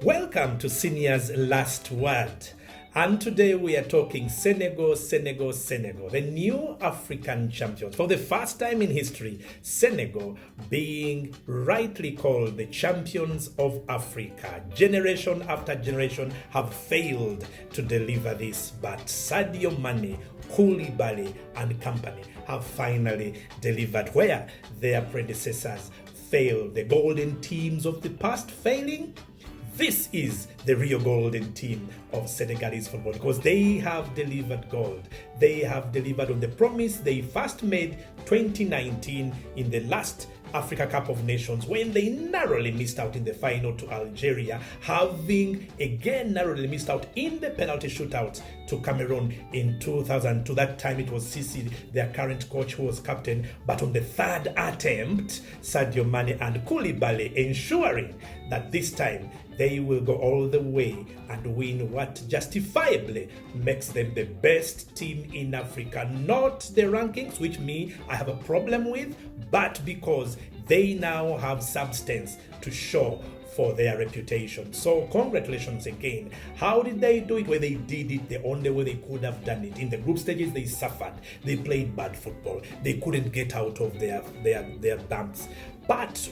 Welcome to Senior's Last Word. And today we are talking Senegal, the new African champions. For the first time in history, Senegal being rightly called the champions of Africa. Generation after generation have failed to deliver this, but Sadio Mane, Koulibaly and company have finally delivered where their predecessors failed. The golden teams of the past failing. This is the real golden team of Senegalese football because they have delivered gold. They have delivered on the promise they first made 2019 in the last Africa Cup of Nations when they narrowly missed out in the final to Algeria, having again narrowly missed out in the penalty shootout to Cameroon in 2002. That time it was Sisi, their current coach, who was captain. But on the third attempt, Sadio Mane and Koulibaly ensuring that this time they will go all the way and win what justifiably makes them the best team in Africa. Not the rankings, which I have a problem with, but because they now have substance to show for their reputation. So congratulations again. How did they do it? Well, they did it the only way they could have done it. In the group stages, they suffered. They played bad football. They couldn't get out of their dumps. But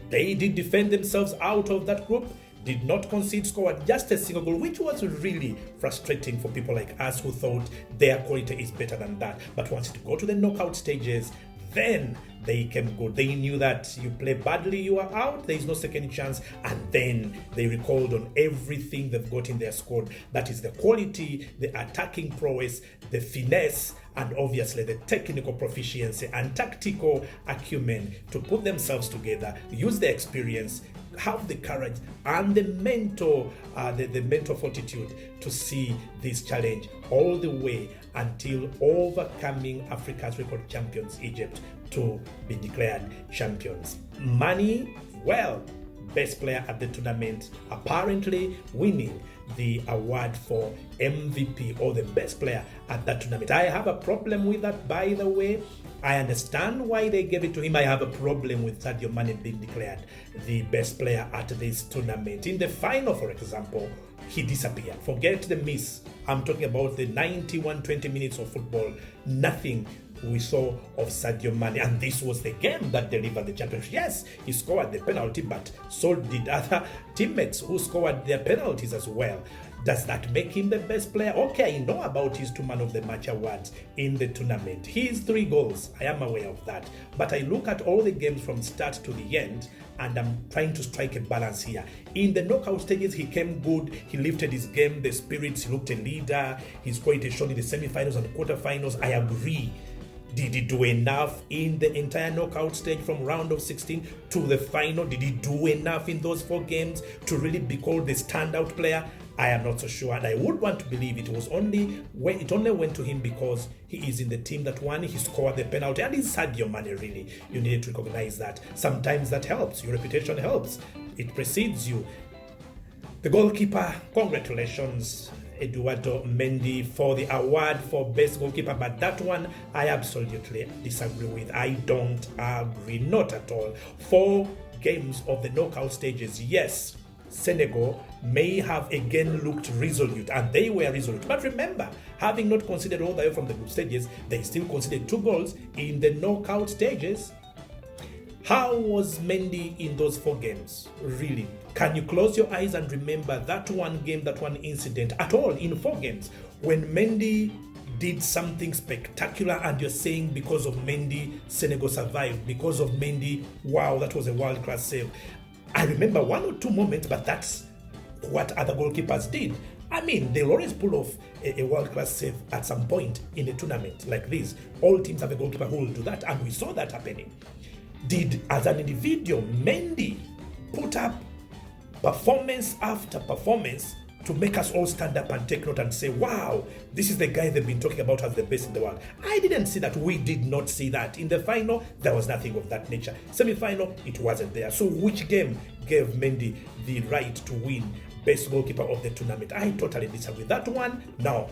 they did defend themselves out of that group. Did not concede, scored just a single goal, which was really frustrating for people like us who thought their quality is better than that. But once it got to the knockout stages, then they came good. They knew that you play badly, you are out, there is no second chance. And then they recalled on everything they've got in their squad. That is the quality, the attacking prowess, the finesse, and obviously the technical proficiency and tactical acumen to put themselves together, use the experience, have the courage and the mental fortitude to see this challenge all the way until overcoming Africa's record champions, Egypt, to be declared champions. Mane, well, best player at the tournament, apparently winning the award for MVP or the best player at that tournament. I have a problem with that, by the way. I understand why they gave it to him. I have a problem with Sadio Mane being declared the best player at this tournament. In the final, for example, he disappeared. Forget the miss. I'm talking about the 20 minutes of football. Nothing we saw of Sadio Mane, and this was the game that delivered the championship. Yes, he scored the penalty, but so did other teammates who scored their penalties as well. Does that make him the best player? Okay, I know about his 2 Man of the Match awards in the tournament. His 3 goals, I am aware of that. But I look at all the games from start to the end, and I'm trying to strike a balance here. In the knockout stages, he came good. He lifted his game, the spirits. He looked a leader. His quality showed in the semi-finals and quarterfinals. I agree. Did he do enough in the entire knockout stage from round of 16 to the final? Did he do enough in those 4 games to really be called the standout player? I am not so sure, and I would want to believe it only went to him because he is in the team that won. He scored the penalty, and he's Sadio Mane. Really, you need to recognize that. Sometimes that helps. Your reputation helps. It precedes you. The goalkeeper, congratulations, Eduardo Mendy, for the award for best goalkeeper, but that one I absolutely disagree with. I don't agree, not at all. 4 games of the knockout stages, yes, Senegal may have again looked resolute, and they were resolute. But remember, having not conceded all the way from the group stages, they still conceded 2 goals in the knockout stages. How was Mendy in those 4 games? Really? Can you close your eyes and remember that one game, that one incident at all in 4 games when Mendy did something spectacular and you're saying because of Mendy, Senegal survived? Because of Mendy, wow, that was a world-class save. I remember 1 or 2 moments, but that's what other goalkeepers did. I mean, they'll always pull off a world-class save at some point in a tournament like this. All teams have a goalkeeper who will do that, and we saw that happening. Did, as an individual, Mendy put up performance after performance to make us all stand up and take note and say, wow, this is the guy they've been talking about as the best in the world? I didn't see that. We did not see that. In the final, there was nothing of that nature. Semi-final, it wasn't there. So which game gave Mendy the right to win best goalkeeper of the tournament. I totally disagree. That one, no.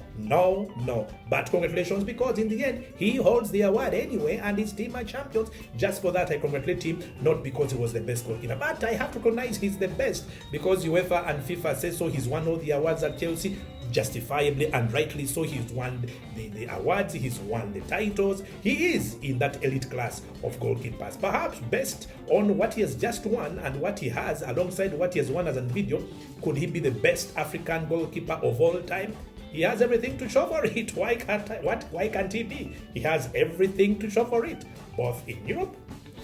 But congratulations, because in the end, he holds the award anyway, and his team are champions. Just for that, I congratulate him, not because he was the best goalkeeper, but I have to recognize he's the best, because UEFA and FIFA say so. He's won all the awards at Chelsea, justifiably and rightly so. He's won the awards, he's won the titles. He is in that elite class of goalkeepers. Perhaps based on what he has just won and what he has alongside what he has won as an individual, could he be the best African goalkeeper of all time? He has everything to show for it. Why can't he be? He has everything to show for it, both in Europe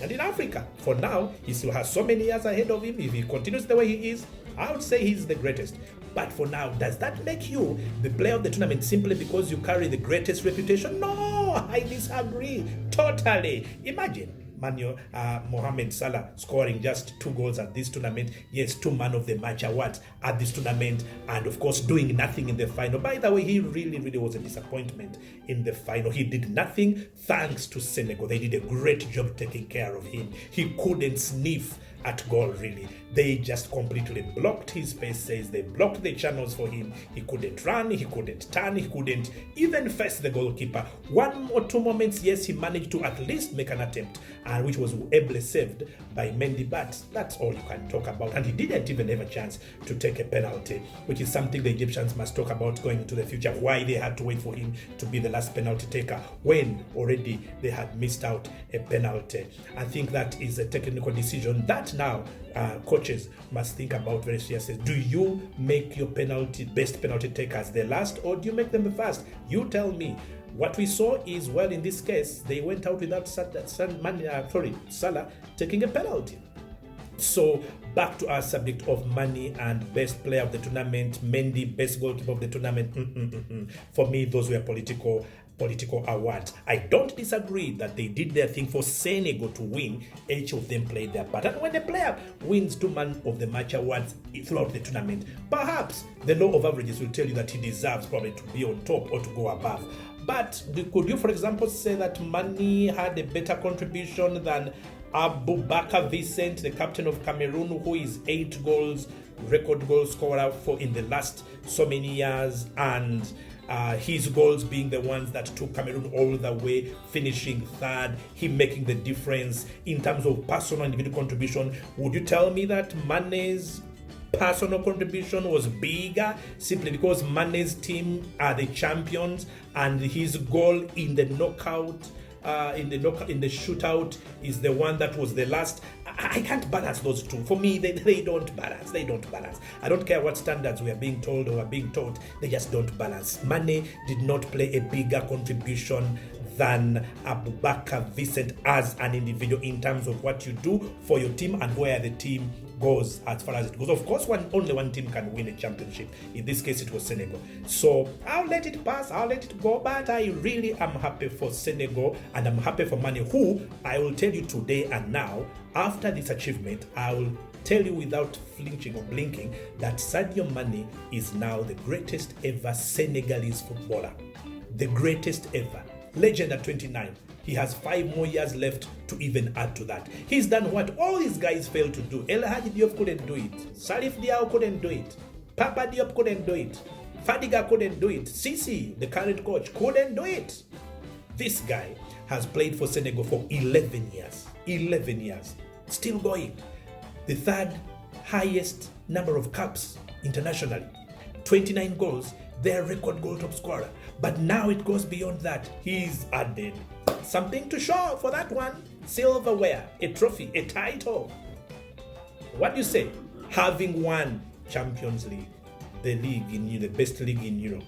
and in Africa. For now, he still has so many years ahead of him. If he continues the way he is, I would say he's the greatest. But for now, does that make you the player of the tournament simply because you carry the greatest reputation? No, I disagree totally. Imagine Mohamed Salah scoring just 2 goals at this tournament. Yes, 2 man of the match awards at this tournament, and of course doing nothing in the final. By the way, he really was a disappointment in the final. He did nothing thanks to Senegal. They did a great job taking care of him. He couldn't sniff at goal, really. They just completely blocked his spaces. They blocked the channels for him. He couldn't run, he couldn't turn, he couldn't even face the goalkeeper. 1 or 2 moments, yes, he managed to at least make an attempt, which was ably saved by Mendy, but that's all you can talk about. And he didn't even have a chance to take a penalty, which is something the Egyptians must talk about going into the future, why they had to wait for him to be the last penalty taker when already they had missed out a penalty. I think that is a technical decision that now coaches must think about very seriously. Do you make your best penalty takers the last, or do you make them the first? You tell me. What we saw is, well, in this case, they went out without Salah taking a penalty. So back to our subject of money and best player of the tournament, Mendy, best goalkeeper of the tournament. For me, those were political awards. I don't disagree that they did their thing for Senegal to win. Each of them played their part. And when the player wins 2 man of the match awards throughout the tournament, perhaps the law of averages will tell you that he deserves probably to be on top or to go above. But could you, for example, say that Mane had a better contribution than Abubakar Vincent, the captain of Cameroon, who is 8 goals, record goal scorer for in the last so many years, and his goals being the ones that took Cameroon all the way, finishing 3rd, him making the difference in terms of personal individual contribution? Would you tell me that Mane's personal contribution was bigger simply because Mane's team are the champions and his goal in the knockout, in the shootout, is the one that was the last? I can't balance those two. For me, they don't balance. They don't balance. I don't care what standards we are being told or are being taught. They just don't balance. Mane did not play a bigger contribution than Abubakar Vincent as an individual in terms of what you do for your team and where the team goes as far as it goes. Of course, only one team can win a championship. In this case, it was Senegal. So I'll let it pass, I'll let it go, but I really am happy for Senegal and I'm happy for Mane, who I will tell you today and now, after this achievement, I will tell you without flinching or blinking that Sadio Mane is now the greatest ever Senegalese footballer. The greatest ever. Legend at 29. He has 5 more years left to even add to that. He's done what all these guys failed to do. El Hadji Diop couldn't do it. Salif Diao couldn't do it. Papa Diop couldn't do it. Fadiga couldn't do it. Sisi, the current coach, couldn't do it. This guy has played for Senegal for 11 years. 11 years. Still going. The 3rd highest number of caps internationally. 29 goals. Their record goal top scorer. But now it goes beyond that. He's added something to show for that one. Silverware, a trophy, a title. What do you say? Having won Champions League, the league in the best league in Europe,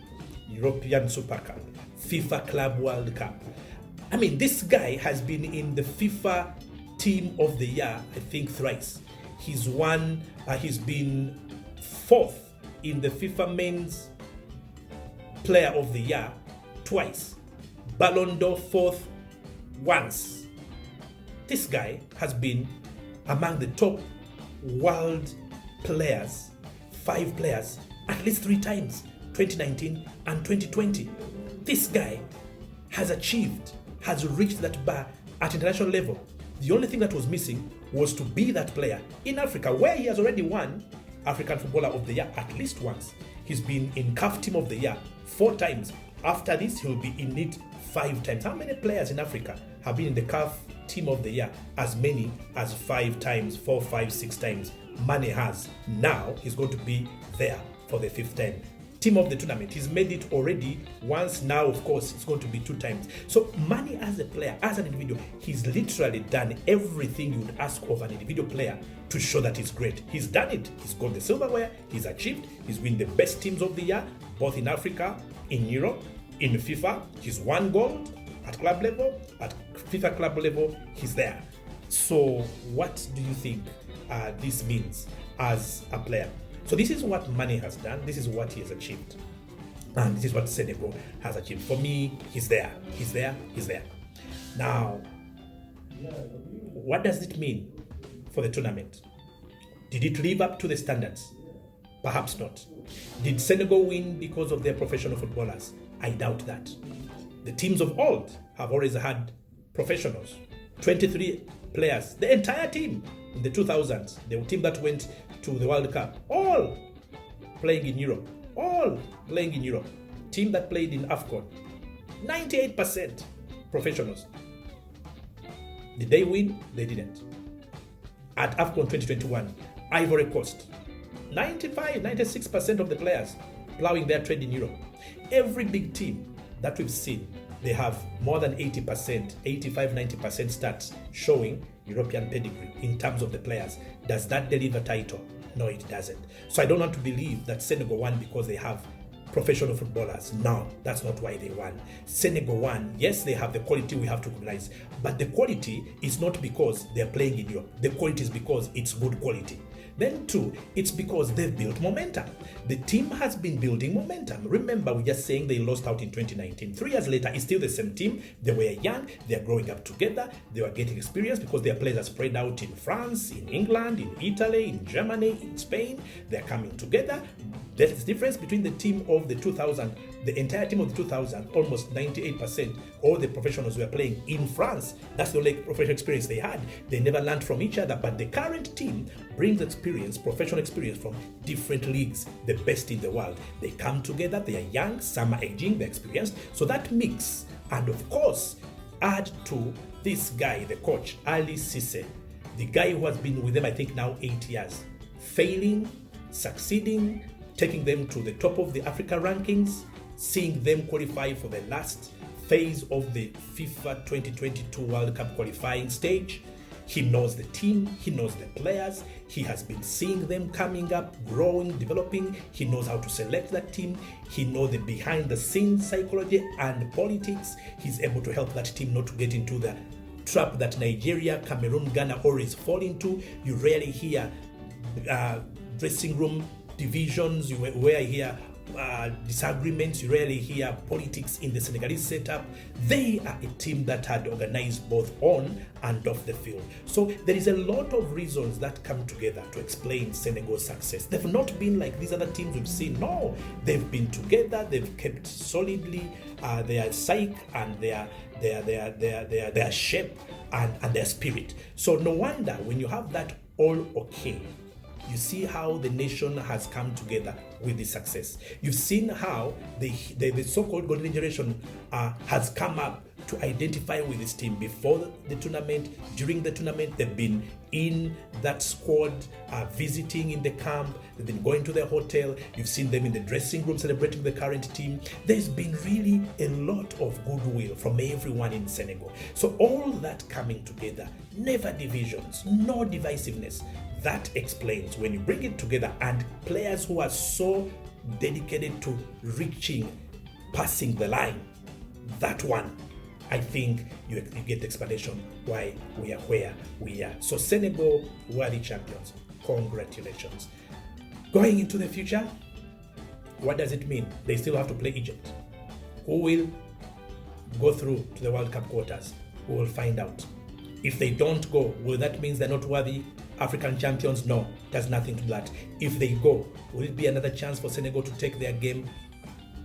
European Super Cup, FIFA Club World Cup. I mean, this guy has been in the FIFA Team of the Year, I think, thrice. He's won. He's been 4th in the FIFA Men's Player of the Year twice. Ballon d'Or 4th once. This guy has been among the top world players, 5 players, at least 3 times, 2019 and 2020. This guy has reached that bar at international level. The only thing that was missing was to be that player in Africa, where he has already won African Footballer of the Year at least once. He's been in CAF Team of the Year 4 times. After this, he'll be in it 5 times. How many players in Africa have been in the CAF Team of the Year? As many as 5 times, 4, 5, 6 times. Mane has. Now he's going to be there for the 5th time. Team of the tournament. He's made it already once. Now, of course, it's going to be 2 times. So Mane as a player, as an individual, he's literally done everything you would ask of an individual player to show that he's great. He's done it. He's got the silverware. He's achieved. He's won the best teams of the year, both in Africa, in Europe, in FIFA. He's won gold at club level, at FIFA club level. He's there. So what do you think this means as a player? So this is what Mane has done. This is what he has achieved. And this is what Senegal has achieved. For me, he's there. He's there. He's there. Now, what does it mean for the tournament? Did it live up to the standards? Perhaps not. Did Senegal win because of their professional footballers? I doubt that. The teams of old have always had professionals. 23 players. The entire team in the 2000s, the team that went to the World Cup, all playing in Europe. All playing in Europe. Team that played in AFCON. 98% professionals. Did they win? They didn't. At AFCON 2021, Ivory Coast. 96% of the players plowing their trade in Europe. Every big team that we've seen, they have more than 80%, 85, 90% stats showing European pedigree in terms of the players. Does that deliver title? No, it doesn't. So I don't want to believe that Senegal won because they have professional footballers. No, that's not why they won. Senegal won. Yes, they have the quality we have to recognize, but the quality is not because they're playing in Europe. The quality is because it's good quality. Then 2, it's because they've built momentum. The team has been building momentum. Remember, we're just saying they lost out in 2019. 3 years later, it's still the same team. They were young. They're growing up together. They were getting experience because their players are spread out in France, in England, in Italy, in Germany, in Spain. They're coming together. That's the difference between the team of the 2000, the entire team of the 2000, almost 98%, all the professionals were playing in France. That's the only professional experience they had. They never learned from each other, but the current team brings experience, professional experience from different leagues, the best in the world. They come together, they are young, some are aging, they're experienced. So that mix, and of course, add to this guy, the coach, Ali Cisse, the guy who has been with them, I think now 8 years, failing, succeeding, taking them to the top of the Africa rankings, seeing them qualify for the last phase of the FIFA 2022 World Cup qualifying stage. He knows the team, he knows the players, he has been seeing them coming up, growing, developing. He knows how to select that team, he knows the behind the scenes psychology and politics. He's able to help that team not to get into the trap that Nigeria, Cameroon, Ghana always fall into. You rarely hear dressing room divisions, you rarely hear disagreements, you rarely hear politics in the Senegalese setup. They are a team that had organized both on and off the field. So there is a lot of reasons that come together to explain Senegal's success. They've not been like these other teams we've seen. No, they've been together, they've kept solidly their psyche and their shape and their spirit. So no wonder when you have that all okay, you see how the nation has come together with this success. You've seen how the so-called golden generation has come up to identify with this team before the tournament, during the tournament. They've been in that squad, visiting in the camp, they've been going to their hotel. You've seen them in the dressing room celebrating the current team. There's been really a lot of goodwill from everyone in Senegal. So all that coming together, never divisions, no divisiveness. That explains when you bring it together, and players who are so dedicated to passing the line. That one, I think you get the explanation why we are where we are. So Senegal, world champions. Congratulations. Going into the future, what does it mean? They still have to play Egypt. Who will go through to the World Cup quarters? We will find out. If they don't go, will that mean they're not worthy African champions? No, it has nothing to do with that. If they go, will it be another chance for Senegal to take their game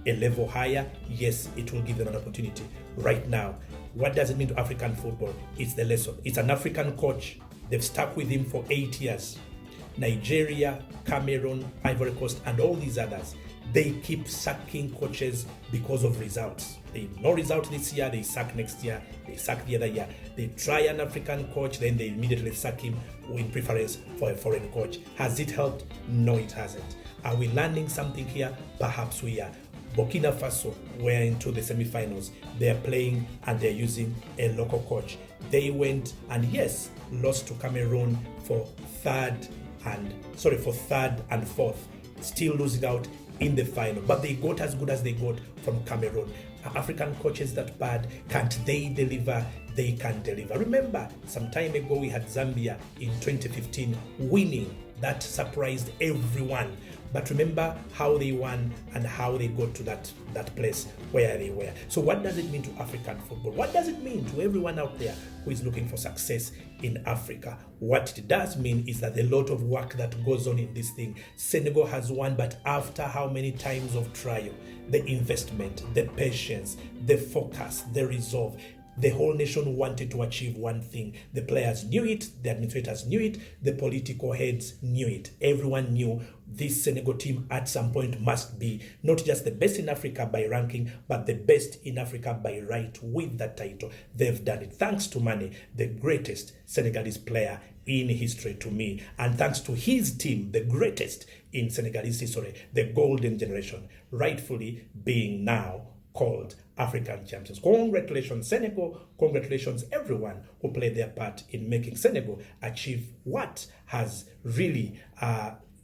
a level higher? Yes, it will give them an opportunity. Right now, what does it mean to African football? It's the lesson. It's an African coach. They've stuck with him for 8 years. Nigeria, Cameroon, Ivory Coast, and all these others, they keep sacking coaches because of results. They no result this year, they sack next year, they sack the other year. They try an African coach, then they immediately sack him in preference for a foreign coach. Has it helped? No, it hasn't. Are we learning something here? Perhaps we are. Burkina Faso were into the semi-finals. They're playing and they're using a local coach. They went and yes, lost to Cameroon for third and fourth, still losing out in the final. But they got as good as they got from Cameroon. Are African coaches that bad? Can't they deliver? They can deliver. Remember, some time ago we had Zambia in 2015 winning. That surprised everyone. But remember how they won and how they got to that place where they were. So what does it mean to African football? What does it mean to everyone out there who is looking for success in Africa? What it does mean is that a lot of work that goes on in this thing. Senegal has won, but after how many times of trial? The investment, the patience, the focus, the resolve. The whole nation wanted to achieve one thing. The players knew it, the administrators knew it, the political heads knew it. Everyone knew this Senegal team at some point must be not just the best in Africa by ranking, but the best in Africa by right with that title. They've done it thanks to Mane, the greatest Senegalese player in history to me, and thanks to his team, the greatest in Senegalese history, the golden generation, rightfully being now called African champions. Congratulations, Senegal. Congratulations, everyone who played their part in making Senegal achieve what has really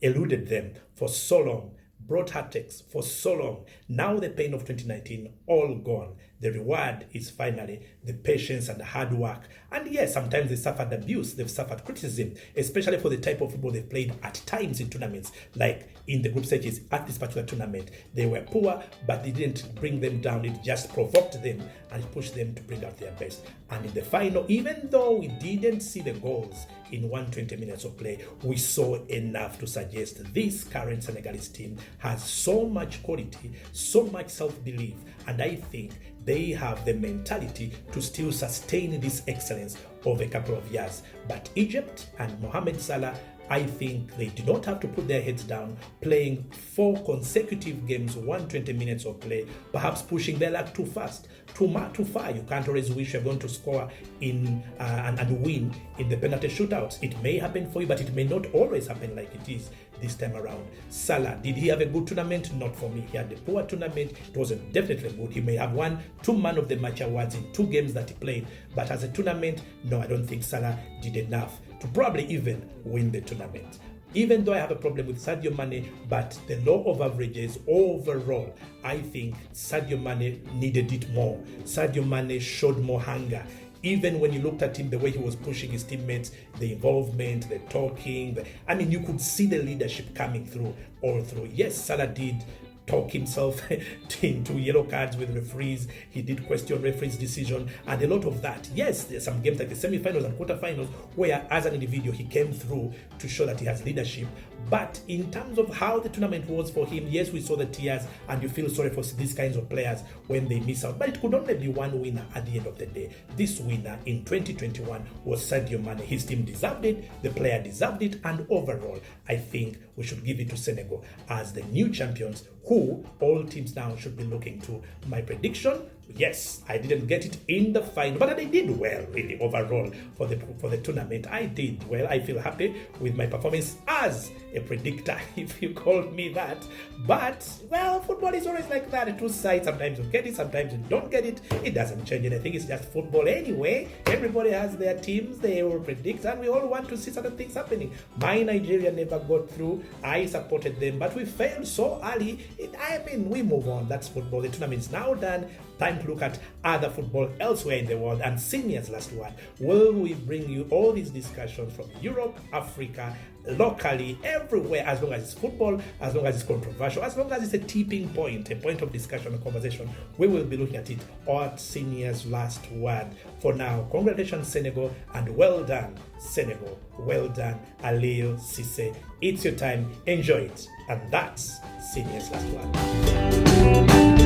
eluded them for so long, brought heartaches for so long. Now the pain of 2019 all gone. The reward is finally the patience and the hard work. And yes, sometimes they suffered abuse, they've suffered criticism, especially for the type of football they played at times in tournaments, like in the group stages at this particular tournament. They were poor, but they didn't bring them down. It just provoked them and pushed them to bring out their best. And in the final, even though we didn't see the goals in 120 minutes of play, we saw enough to suggest this current Senegalese team has so much quality, so much self-belief, and I think they have the mentality to still sustain this excellence over a couple of years. But Egypt and Mohamed Salah, I think they do not have to put their heads down, playing 4 consecutive games, 120 minutes of play, perhaps pushing their luck too fast, too far. You can't always wish you're going to score in and win in the penalty shootouts. It may happen for you, but it may not always happen like it is this time around. Salah, did he have a good tournament? Not for me. He had a poor tournament. It wasn't definitely good. He may have won 2 Man of the Match awards in 2 games that he played, but as a tournament, no, I don't think Salah did enough to probably even win the tournament. Even though I have a problem with Sadio Mane, but the law of averages overall, I think Sadio Mane needed it more. Sadio Mane showed more hunger. Even when you looked at him, the way he was pushing his teammates, the involvement, the talking, you could see the leadership coming through all through. Yes, Salah did talk himself into yellow cards with referees. He did question referees' decision and a lot of that. Yes, there's some games like the semi-finals and quarterfinals where as an individual he came through to show that he has leadership. But in terms of how the tournament was for him, yes, we saw the tears and you feel sorry for these kinds of players when they miss out. But it could only be one winner at the end of the day. This winner in 2021 was Sadio Mane. His team deserved it, the player deserved it, and overall, I think we should give it to Senegal as the new champions who all teams now should be looking to. My prediction, yes, I didn't get it in the final, but I did well really overall for the tournament. I did well. I feel happy with my performance as a predictor, if you called me that. But well, football is always like that. 2 sides. Sometimes you get it, sometimes you don't get it. It doesn't change anything. It's just football anyway. Everybody has their teams they will predict, and we all want to see certain things happening. My Nigeria never got through. I supported them, but we failed so early. We move on. That's football. The tournament's now done. Time to look at other football elsewhere in the world. And Seniors Last Word, will we bring you all these discussions from Europe, Africa, locally, everywhere, as long as it's football, as long as it's controversial, as long as it's a tipping point, a point of discussion and conversation, we will be looking at it at Seniors Last Word. For now, congratulations Senegal, and well done Senegal, well done Aliou Cissé. It's your time, enjoy it, and that's Seniors Last Word.